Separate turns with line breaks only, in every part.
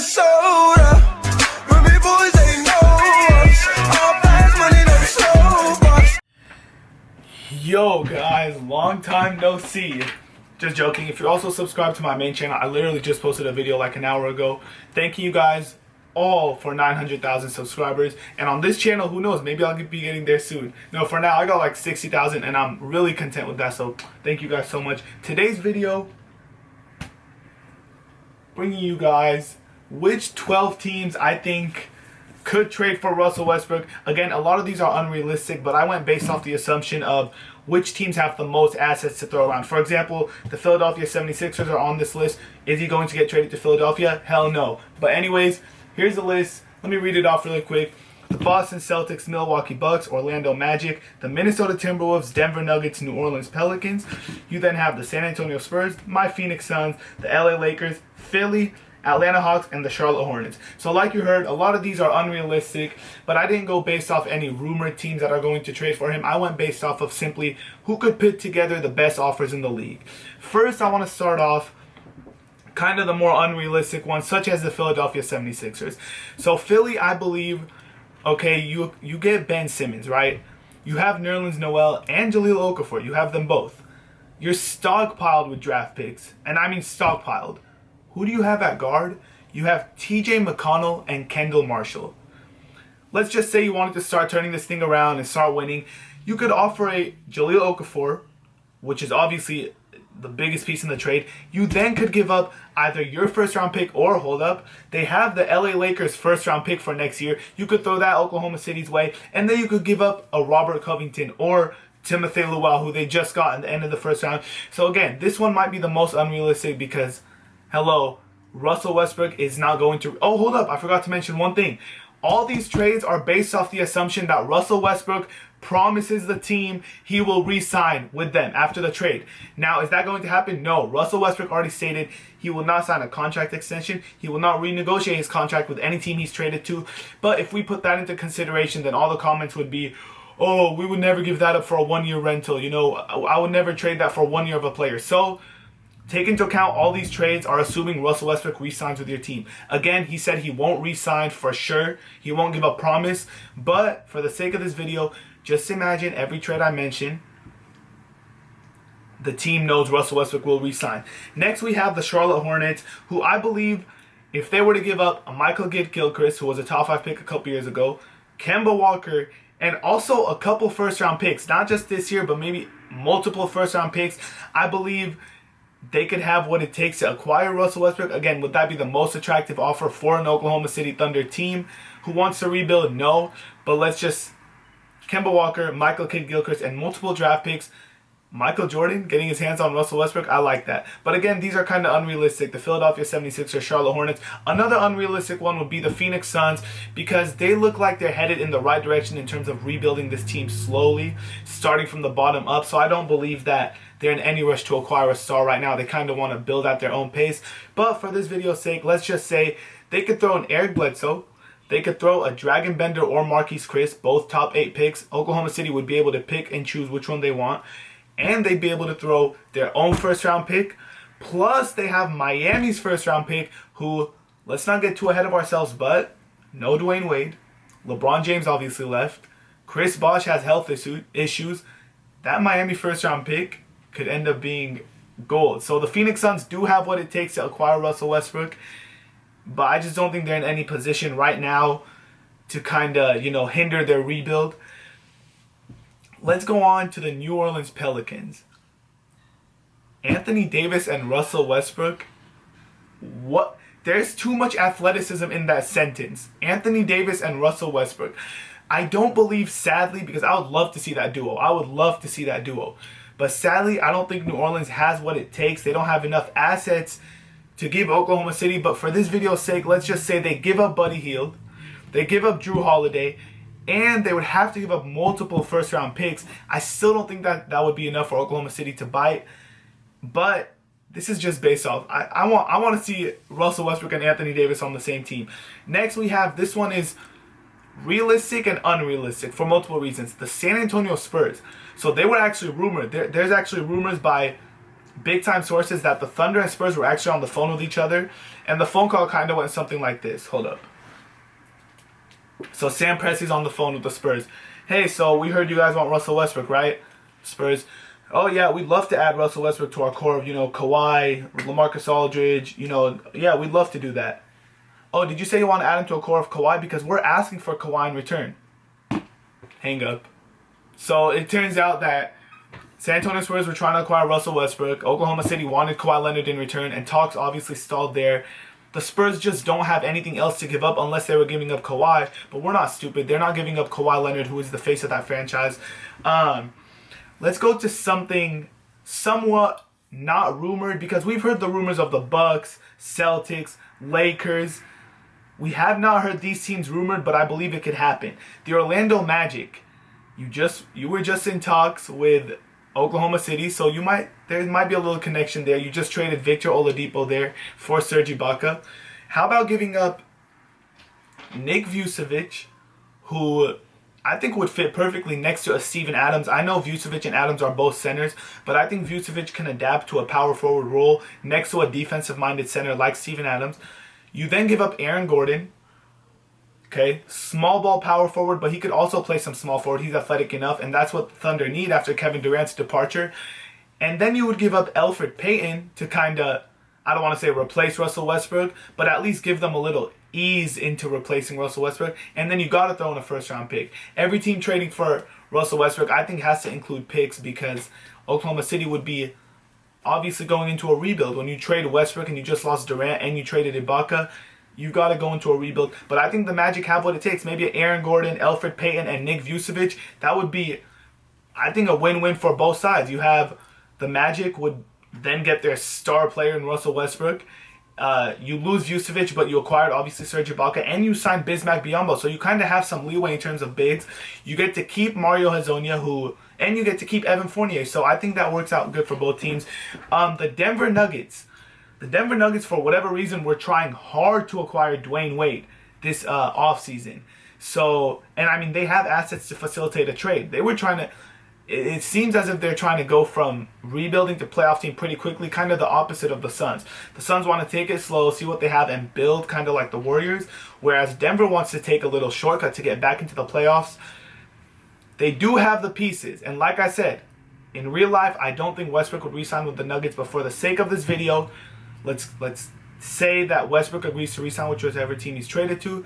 Minnesota. When big boys ain't know us. All fast money, no slow bucks.
Yo guys, long time no see. Just joking. If you're also subscribed to my main channel, I literally just posted a video like an hour ago thanking you guys all for 900,000 subscribers. And on this channel, who knows, maybe I'll be getting there soon. No, for now I got like 60,000 and I'm really content with that, so thank you guys so much. Today's video, bringing you guys which 12 teams I think could trade for Russell Westbrook. Again, a lot of these are unrealistic, but I went based off the assumption of which teams have the most assets to throw around. For example, the Philadelphia 76ers are on this list. Is he going to get traded to Philadelphia? Hell no. But anyways, here's the list. Let me read it off really quick. The Boston Celtics, Milwaukee Bucks, Orlando Magic, the Minnesota Timberwolves, Denver Nuggets, New Orleans Pelicans. You then have the San Antonio Spurs, my Phoenix Suns, the LA Lakers, Philly, Atlanta Hawks, and the Charlotte Hornets. So like you heard, a lot of these are unrealistic, but I didn't go based off any rumored teams that are going to trade for him. I went based off of simply who could put together the best offers in the league. First, I want to start off kind of the more unrealistic ones, such as the Philadelphia 76ers. So Philly, I believe, okay, you get Ben Simmons, right? You have Nerlens Noel and Jahlil Okafor. You have them both. You're stockpiled with draft picks, and I mean stockpiled. Who do you have at guard? You have TJ McConnell and Kendall Marshall. Let's just say you wanted to start turning this thing around and start winning. You could offer a Jahlil Okafor, which is obviously the biggest piece in the trade. You then could give up either your first round pick or, hold up, they have the LA Lakers first round pick for next year. You could throw that Oklahoma City's way, and then you could give up a Robert Covington or Timothy Luau, who they just got at the end of the first round. So again, this one might be the most unrealistic because, hello, Russell Westbrook is not going to... Oh, hold up, I forgot to mention one thing. All these trades are based off the assumption that Russell Westbrook promises the team he will re-sign with them after the trade. Now, is that going to happen? No. Russell Westbrook already stated he will not sign a contract extension. He will not renegotiate his contract with any team he's traded to. But if we put that into consideration, then all the comments would be, oh, we would never give that up for a one-year rental. You know, I would never trade that for 1 year of a player. So take into account all these trades are assuming Russell Westbrook re-signs with your team. Again, he said he won't re-sign for sure. He won't give a promise. But for the sake of this video, just imagine every trade I mention, the team knows Russell Westbrook will re-sign. Next, we have the Charlotte Hornets, who I believe if they were to give up a Michael Kidd-Gilchrist, who was a top 5 pick a couple years ago, Kemba Walker, and also a couple first-round picks, not just this year, but maybe multiple first-round picks, I believe they could have what it takes to acquire Russell Westbrook. Again, would that be the most attractive offer for an Oklahoma City Thunder team who wants to rebuild? No. But let's just... Kemba Walker, Michael Kidd-Gilchrist, and multiple draft picks. Michael Jordan getting his hands on Russell Westbrook, I like that. But again, these are kind of unrealistic. The Philadelphia 76ers, Charlotte Hornets. Another unrealistic one would be the Phoenix Suns because they look like they're headed in the right direction in terms of rebuilding this team slowly, starting from the bottom up. So I don't believe that they're in any rush to acquire a star right now. They kind of want to build at their own pace. But for this video's sake, let's just say they could throw an Eric Bledsoe. They could throw a Dragon Bender or Marquise Chris, both top 8 picks. Oklahoma City would be able to pick and choose which one they want. And they'd be able to throw their own first round pick. Plus, they have Miami's first round pick, who, let's not get too ahead of ourselves, but no Dwayne Wade. LeBron James obviously left. Chris Bosh has health issues. That Miami first round pick could end up being gold. So the Phoenix Suns do have what it takes to acquire Russell Westbrook. But I just don't think they're in any position right now to kind of, you know, hinder their rebuild. Let's go on to the New Orleans Pelicans. Anthony Davis and Russell Westbrook. What? There's too much athleticism in that sentence. Anthony Davis and Russell Westbrook. I don't believe, sadly, because I would love to see that duo. I would love to see that duo. But sadly, I don't think New Orleans has what it takes. They don't have enough assets to give Oklahoma City. But for this video's sake, let's just say they give up Buddy Hield. They give up Drew Holiday. And they would have to give up multiple first-round picks. I still don't think that would be enough for Oklahoma City to bite. But this is just based off. I want to see Russell Westbrook and Anthony Davis on the same team. Next, we have, this one is realistic and unrealistic for multiple reasons. The San Antonio Spurs. So they were actually rumored. There's actually rumors by big time sources that the Thunder and Spurs were actually on the phone with each other, and the phone call kind of went something like this. Hold up. So Sam Presti's on the phone with the Spurs. Hey, so we heard you guys want Russell Westbrook, right? Spurs. Oh yeah, we'd love to add Russell Westbrook to our core of, Kawhi, LaMarcus Aldridge, yeah, we'd love to do that. Oh, did you say you want to add him to a core of Kawhi? Because we're asking for Kawhi in return. Hang up. So it turns out that San Antonio Spurs were trying to acquire Russell Westbrook. Oklahoma City wanted Kawhi Leonard in return, and talks obviously stalled there. The Spurs just don't have anything else to give up unless they were giving up Kawhi. But we're not stupid. They're not giving up Kawhi Leonard, who is the face of that franchise. Let's go to something somewhat not rumored, because we've heard the rumors of the Bucks, Celtics, Lakers. We have not heard these teams rumored, but I believe it could happen. The Orlando Magic. You were just in talks with Oklahoma City, so there might be a little connection there. You just traded Victor Oladipo there for Serge Ibaka. How about giving up Nick Vucevic, who I think would fit perfectly next to a Steven Adams? I know Vucevic and Adams are both centers, but I think Vucevic can adapt to a power forward role next to a defensive-minded center like Steven Adams. You then give up Aaron Gordon. Okay, small ball power forward, but he could also play some small forward. He's athletic enough, and that's what the Thunder need after Kevin Durant's departure. And then you would give up Elfrid Payton to kind of, I don't want to say replace Russell Westbrook, but at least give them a little ease into replacing Russell Westbrook. And then you got to throw in a first-round pick. Every team trading for Russell Westbrook, I think, has to include picks, because Oklahoma City would be obviously going into a rebuild. When you trade Westbrook and you just lost Durant and you traded Ibaka, you've got to go into a rebuild. But I think the Magic have what it takes. Maybe Aaron Gordon, Elfrid Payton, and Nick Vucevic. That would be, I think, a win-win for both sides. You have the Magic would then get their star player in Russell Westbrook. You lose Vucevic, but you acquired, obviously, Serge Ibaka, and you signed Bismack Biyombo. So you kind of have some leeway in terms of bigs. You get to keep Mario Hezonja, and you get to keep Evan Fournier. So I think that works out good for both teams. The Denver Nuggets, for whatever reason, were trying hard to acquire Dwayne Wade this offseason. So, and I mean, they have assets to facilitate a trade. They were trying to, it seems as if they're trying to go from rebuilding to playoff team pretty quickly, kind of the opposite of the Suns. The Suns want to take it slow, see what they have, and build kind of like the Warriors, whereas Denver wants to take a little shortcut to get back into the playoffs. They do have the pieces, and like I said, in real life, I don't think Westbrook would re-sign with the Nuggets, but for the sake of this video, let's say that Westbrook agrees to re-sign with whichever team he's traded to.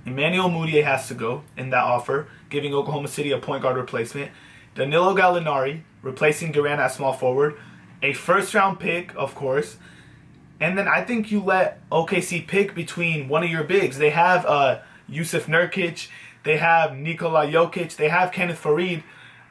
Emmanuel Mudiay has to go in that offer, giving Oklahoma City a point guard replacement. Danilo Gallinari, replacing Durant at small forward. A first-round pick, of course. And then I think you let OKC pick between one of your bigs. They have Yusuf Nurkic. They have Nikola Jokic. They have Kenneth Farid.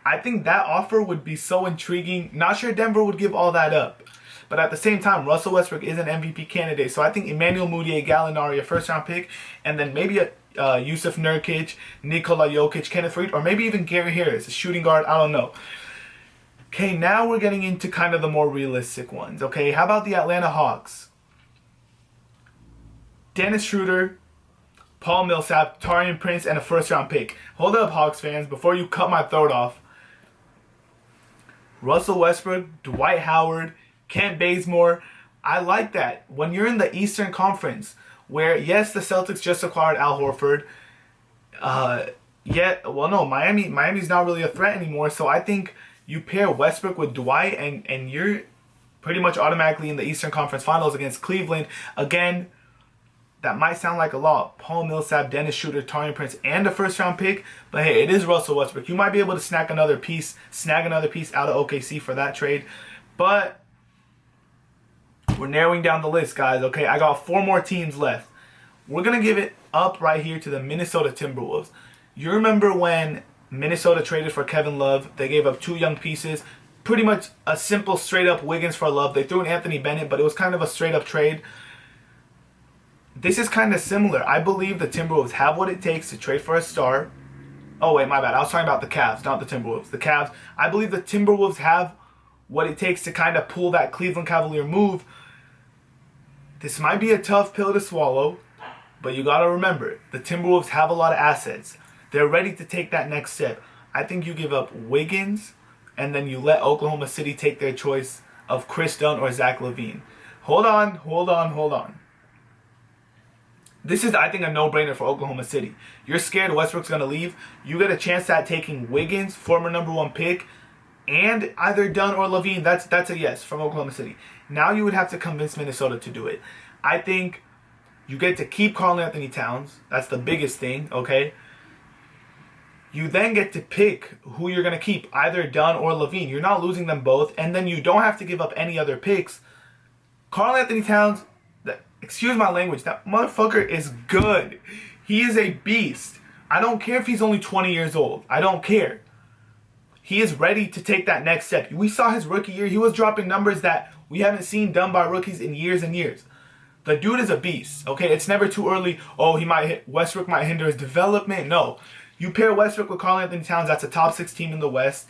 I think that offer would be so intriguing. Not sure Denver would give all that up. But at the same time, Russell Westbrook is an MVP candidate. So I think Emmanuel Mudiay, Gallinari, a first-round pick, and then maybe a Yusuf Nurkic, Nikola Jokic, Kenneth Farid, or maybe even Gary Harris, a shooting guard. I don't know. Okay, now we're getting into kind of the more realistic ones. Okay, how about the Atlanta Hawks? Dennis Schroeder, Paul Millsap, Taurean Prince, and a first-round pick. Hold up, Hawks fans, before you cut my throat off. Russell Westbrook, Dwight Howard, Kent Bazemore. I like that. When you're in the Eastern Conference, where, yes, the Celtics just acquired Al Horford. Miami's not really a threat anymore. So I think you pair Westbrook with Dwight, and you're pretty much automatically in the Eastern Conference Finals against Cleveland. Again, that might sound like a lot. Paul Millsap, Dennis Schroeder, Taurean Prince, and a first-round pick. But hey, it is Russell Westbrook. You might be able to snag another piece out of OKC for that trade. But we're narrowing down the list, guys. Okay, I got 4 more teams left. We're going to give it up right here to the Minnesota Timberwolves. You remember when Minnesota traded for Kevin Love? They gave up 2 young pieces. Pretty much a simple, straight-up Wiggins for Love. They threw in Anthony Bennett, but it was kind of a straight-up trade. This is kind of similar. I believe the Timberwolves have what it takes to trade for a star. Oh, wait, my bad. I was talking about the Cavs, not the Timberwolves. The Cavs. I believe the Timberwolves have what it takes to kind of pull that Cleveland Cavalier move. This might be a tough pill to swallow, but you got to remember, the Timberwolves have a lot of assets. They're ready to take that next step. I think you give up Wiggins and then you let Oklahoma City take their choice of Chris Dunn or Zach LaVine. Hold on. This is, I think, a no-brainer for Oklahoma City. You're scared Westbrook's going to leave. You get a chance at taking Wiggins, former #1 pick, and either Dunn or LaVine. That's a yes from Oklahoma City. Now you would have to convince Minnesota to do it. I think you get to keep Karl-Anthony Towns. That's the biggest thing, okay? You then get to pick who you're going to keep, either Dunn or LaVine. You're not losing them both, and then you don't have to give up any other picks. Karl-Anthony Towns, excuse my language, that motherfucker is good. He is a beast. I don't care if he's only 20 years old. I don't care. He is ready to take that next step. We saw his rookie year. He was dropping numbers that we haven't seen done by rookies in years and years. The dude is a beast, okay? It's never too early. Oh, Westbrook might hinder his development. No. You pair Westbrook with Karl-Anthony Towns, that's a top 6 team in the West.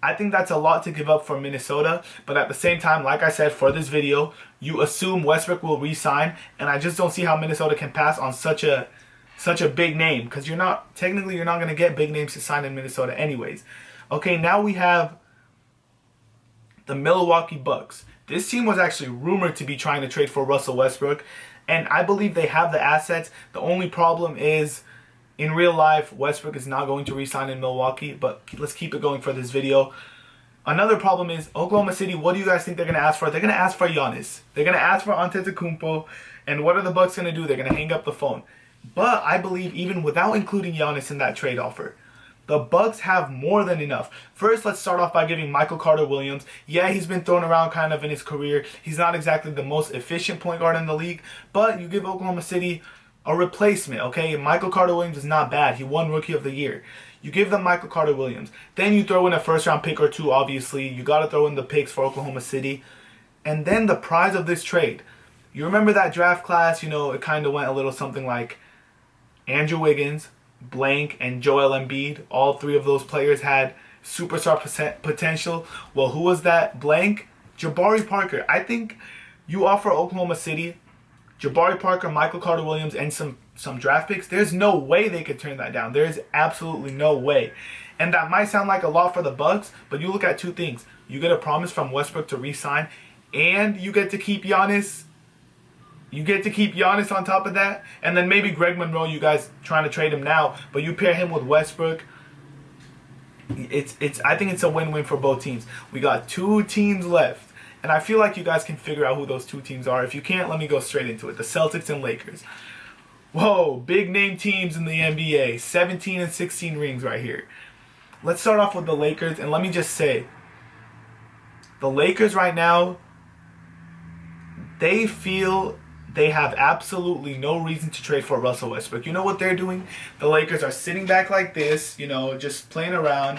I think that's a lot to give up for Minnesota. But at the same time, like I said, for this video, you assume Westbrook will re-sign. And I just don't see how Minnesota can pass on such a big name. Because you're not going to get big names to sign in Minnesota anyways. Okay, now we have the Milwaukee Bucks. This team was actually rumored to be trying to trade for Russell Westbrook. And I believe they have the assets. The only problem is, in real life, Westbrook is not going to re-sign in Milwaukee, but let's keep it going for this video. Another problem is Oklahoma City. What do you guys think they're going to ask for? They're going to ask for Giannis. They're going to ask for Antetokounmpo. And what are the Bucks going to do? They're going to hang up the phone. But I believe even without including Giannis in that trade offer, the Bucks have more than enough. First, let's start off by giving Michael Carter-Williams. Yeah, he's been thrown around kind of in his career. He's not exactly the most efficient point guard in the league, but you give Oklahoma City a replacement, okay? Michael Carter-Williams is not bad. He won Rookie of the Year. You give them Michael Carter-Williams. Then you throw in a first-round pick or two, obviously. You got to throw in the picks for Oklahoma City. And then the prize of this trade. You remember that draft class? It kind of went a little something like Andrew Wiggins, Blank, and Joel Embiid. All 3 of those players had superstar potential. Well, who was that? Blank? Jabari Parker. I think you offer Oklahoma City Jabari Parker, Michael Carter-Williams, and some draft picks. There's no way they could turn that down. There is absolutely no way. And that might sound like a lot for the Bucks, but you look at 2 things. You get a promise from Westbrook to re-sign, and you get to keep Giannis. You get to keep Giannis on top of that. And then maybe Greg Monroe, you guys trying to trade him now, but you pair him with Westbrook. I think it's a win-win for both teams. We got 2 teams left. And I feel like you guys can figure out who those 2 teams are. If you can't, let me go straight into it. The Celtics and Lakers. Whoa, big name teams in the NBA. 17 and 16 rings right here. Let's start off with the Lakers. And let me just say, the Lakers right now, they feel they have absolutely no reason to trade for Russell Westbrook. You know what they're doing? The Lakers are sitting back like this, just playing around.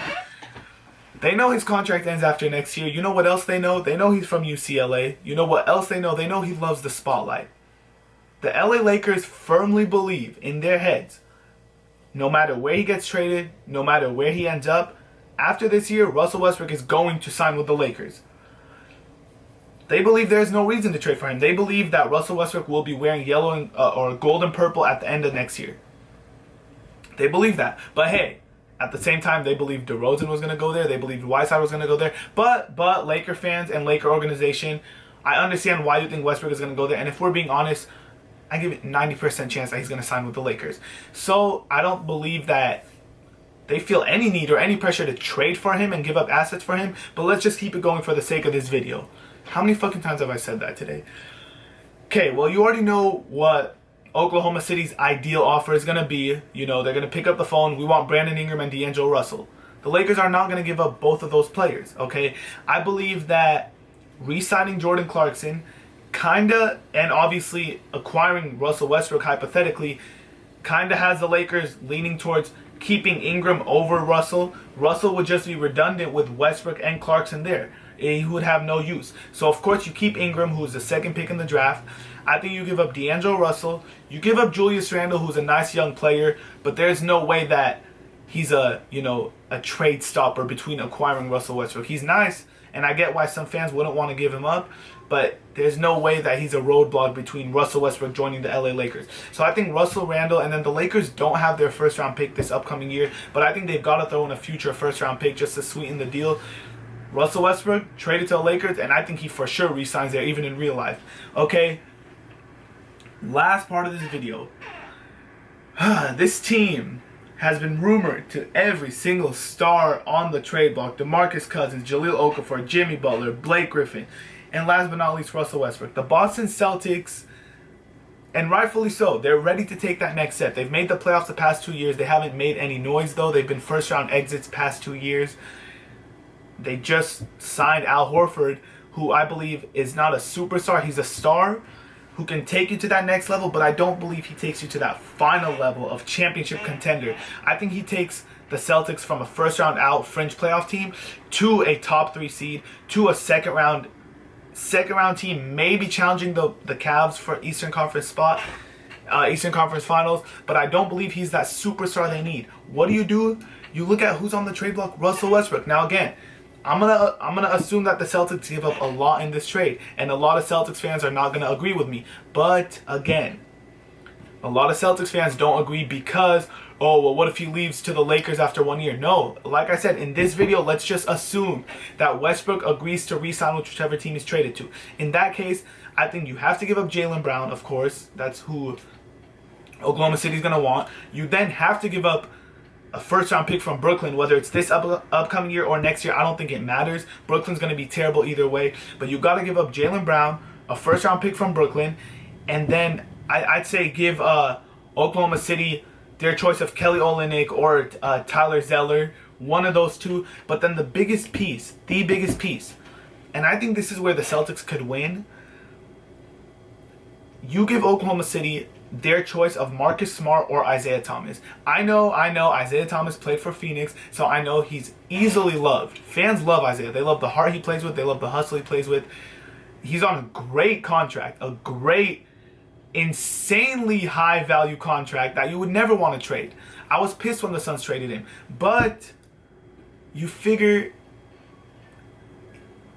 They know his contract ends after next year. You know what else they know? They know he's from UCLA. You know what else they know? They know he loves the spotlight. The LA Lakers firmly believe in their heads, no matter where he gets traded, no matter where he ends up, after this year, Russell Westbrook is going to sign with the Lakers. They believe there's no reason to trade for him. They believe that Russell Westbrook will be wearing yellow or gold and purple at the end of next year. They believe that. But hey, at the same time, they believed DeRozan was going to go there. They believed Whiteside was going to go there. But Laker fans and Laker organization, I understand why you think Westbrook is going to go there. And if we're being honest, I give it 90% chance that he's going to sign with the Lakers. So I don't believe that they feel any need or any pressure to trade for him and give up assets for him. But let's just keep it going for the sake of this video. How many fucking times have I said that today? Okay, well, you already know what Oklahoma City's ideal offer is going to be. They're going to pick up the phone. We want Brandon Ingram and D'Angelo Russell. The Lakers are not going to give up both of those players, okay? I believe that re-signing Jordan Clarkson and obviously acquiring Russell Westbrook hypothetically has the Lakers leaning towards keeping Ingram over Russell. Russell would just be redundant with Westbrook and Clarkson there. He would have no use. So, of course, you keep Ingram, who's the 2nd pick in the draft. I think you give up D'Angelo Russell. You give up Julius Randle, who's a nice young player, but there's no way that he's a trade stopper between acquiring Russell Westbrook. He's nice, and I get why some fans wouldn't want to give him up, but there's no way that he's a roadblock between Russell Westbrook joining the LA Lakers. So I think Russell, Randall, and then the Lakers don't have their first round pick this upcoming year, but I think they've got to throw in a future first round pick just to sweeten the deal. Russell Westbrook traded to the Lakers, and I think he for sure re-signs there, even in real life. Okay, last part of this video. This team has been rumored to every single star on the trade block. DeMarcus Cousins, Jahlil Okafor, Jimmy Butler, Blake Griffin, and last but not least, Russell Westbrook. The Boston Celtics, and rightfully so, they're ready to take that next step. They've made the playoffs the past 2 years. They haven't made any noise, though. They've been first-round exits past 2 years. They just signed Al Horford, who I believe is not a superstar. He's a star who can take you to that next level, but I don't believe he takes you to that final level of championship contender. I think he takes the Celtics from a first-round out fringe playoff team to a top 3 seed, to a second round team, maybe challenging the Cavs for Eastern Conference spot, Eastern Conference Finals, but I don't believe he's that superstar they need. What do? You look at who's on the trade block. Russell Westbrook. Now again, I'm gonna assume that the Celtics give up a lot in this trade, and a lot of Celtics fans are not gonna agree with me. But again, a lot of Celtics fans don't agree because, oh, well, what if he leaves to the Lakers after 1 year? No, like I said, in this video, let's just assume that Westbrook agrees to re-sign with whichever team he's traded to. In that case, I think you have to give up Jaylen Brown, of course. That's who Oklahoma City's gonna want. You then have to give up a first-round pick from Brooklyn, whether it's this upcoming year or next year. I don't think it matters. Brooklyn's going to be terrible either way. But you got to give up Jaylen Brown, a first-round pick from Brooklyn, and then I'd say give Oklahoma City their choice of Kelly Olynyk or Tyler Zeller, one of those two. But then the biggest piece, and I think this is where the Celtics could win, you give Oklahoma City their choice of Marcus Smart or Isaiah Thomas. I know Isaiah Thomas played for Phoenix, so I know he's easily loved. Fans love Isaiah. They love the heart he plays with. They love the hustle he plays with. He's on a great contract, a great, insanely high value contract that you would never want to trade. I was pissed when the Suns traded him, but you figure,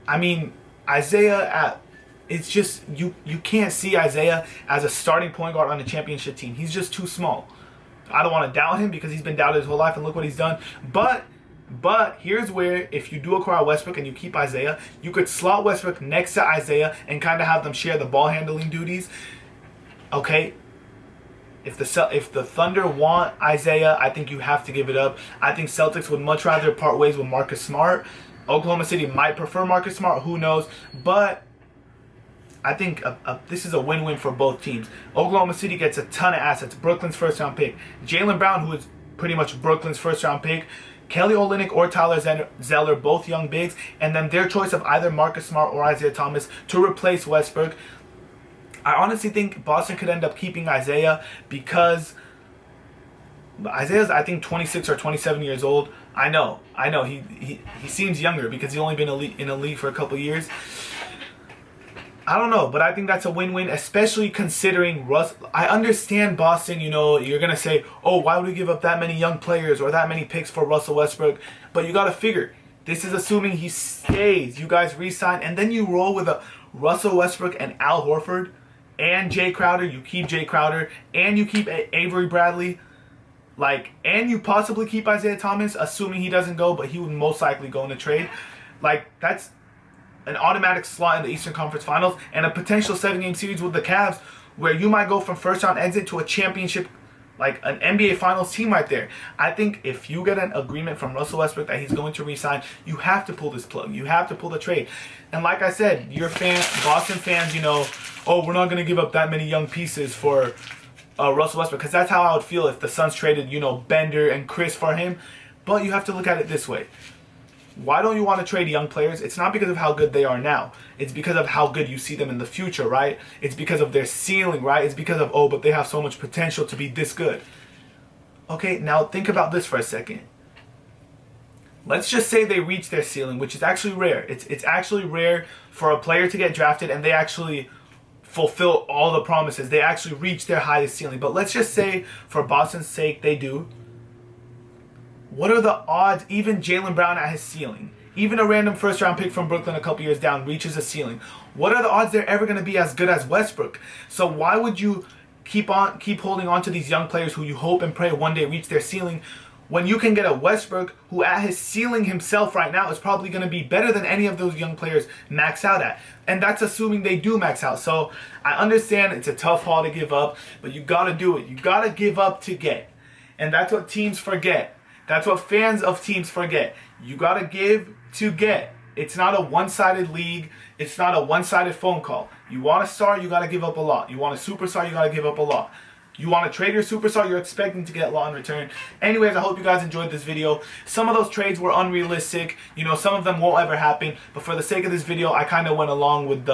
I mean, Isaiah it's just, you can't see Isaiah as a starting point guard on a championship team. He's just too small. I don't want to doubt him because he's been doubted his whole life, and look what he's done. But here's where, if you do acquire Westbrook and you keep Isaiah, you could slot Westbrook next to Isaiah and kind of have them share the ball handling duties. Okay? If the Thunder want Isaiah, I think you have to give it up. I think Celtics would much rather part ways with Marcus Smart. Oklahoma City might prefer Marcus Smart. Who knows? But I think this is a win-win for both teams. Oklahoma City gets a ton of assets. Brooklyn's first-round pick. Jaylen Brown, who is pretty much Brooklyn's first-round pick. Kelly Olynyk or Tyler Zeller, both young bigs. And then their choice of either Marcus Smart or Isaiah Thomas to replace Westbrook. I honestly think Boston could end up keeping Isaiah because Isaiah's, I think, 26 or 27 years old. I know. He seems younger because he's only been in a league for a couple years. I don't know, but I think that's a win-win, especially considering Russ. I understand Boston, you're going to say, oh, why would we give up that many young players or that many picks for Russell Westbrook? But you got to figure, this is assuming he stays. You guys re-sign, and then you roll with a Russell Westbrook and Al Horford and Jay Crowder. You keep Jay Crowder, and you keep Avery Bradley. And you possibly keep Isaiah Thomas, assuming he doesn't go, but he would most likely go in a trade. That's an automatic slot in the Eastern Conference Finals and a potential 7-game series with the Cavs where you might go from first-round exit to a championship, like an NBA Finals team right there. I think if you get an agreement from Russell Westbrook that he's going to re-sign, you have to pull this plug. You have to pull the trade. And like I said, Boston fans, oh, we're not going to give up that many young pieces for Russell Westbrook, because that's how I would feel if the Suns traded, Bender and Chris for him. But you have to look at it this way. Why don't you want to trade young players? It's not because of how good they are now. It's because of how good you see them in the future, right? It's because of their ceiling, right? It's because of, oh, but they have so much potential to be this good. Okay, now think about this for a second. Let's just say they reach their ceiling, which is actually rare. It's actually rare for a player to get drafted and they actually fulfill all the promises. They actually reach their highest ceiling. But let's just say, for Boston's sake, they do. What are the odds, even Jaylen Brown at his ceiling, even a random first round pick from Brooklyn a couple years down reaches a ceiling. What are the odds they're ever going to be as good as Westbrook? So why would you keep holding on to these young players who you hope and pray one day reach their ceiling, when you can get a Westbrook who at his ceiling himself right now is probably going to be better than any of those young players max out at? And that's assuming they do max out. So I understand it's a tough haul to give up, but you got to do it. You got to give up to get. And that's what teams forget. That's what fans of teams forget. You got to give to get. It's not a one-sided league. It's not a one-sided phone call. You want a star, you got to give up a lot. You want a superstar, you got to give up a lot. You want to trade your superstar, you're expecting to get a lot in return. Anyways, I hope you guys enjoyed this video. Some of those trades were unrealistic. You know, some of them won't ever happen. But for the sake of this video, I kind of went along with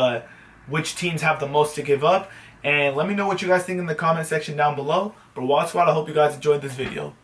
which teams have the most to give up. And let me know what you guys think in the comment section down below. But Watch Squad, I hope you guys enjoyed this video.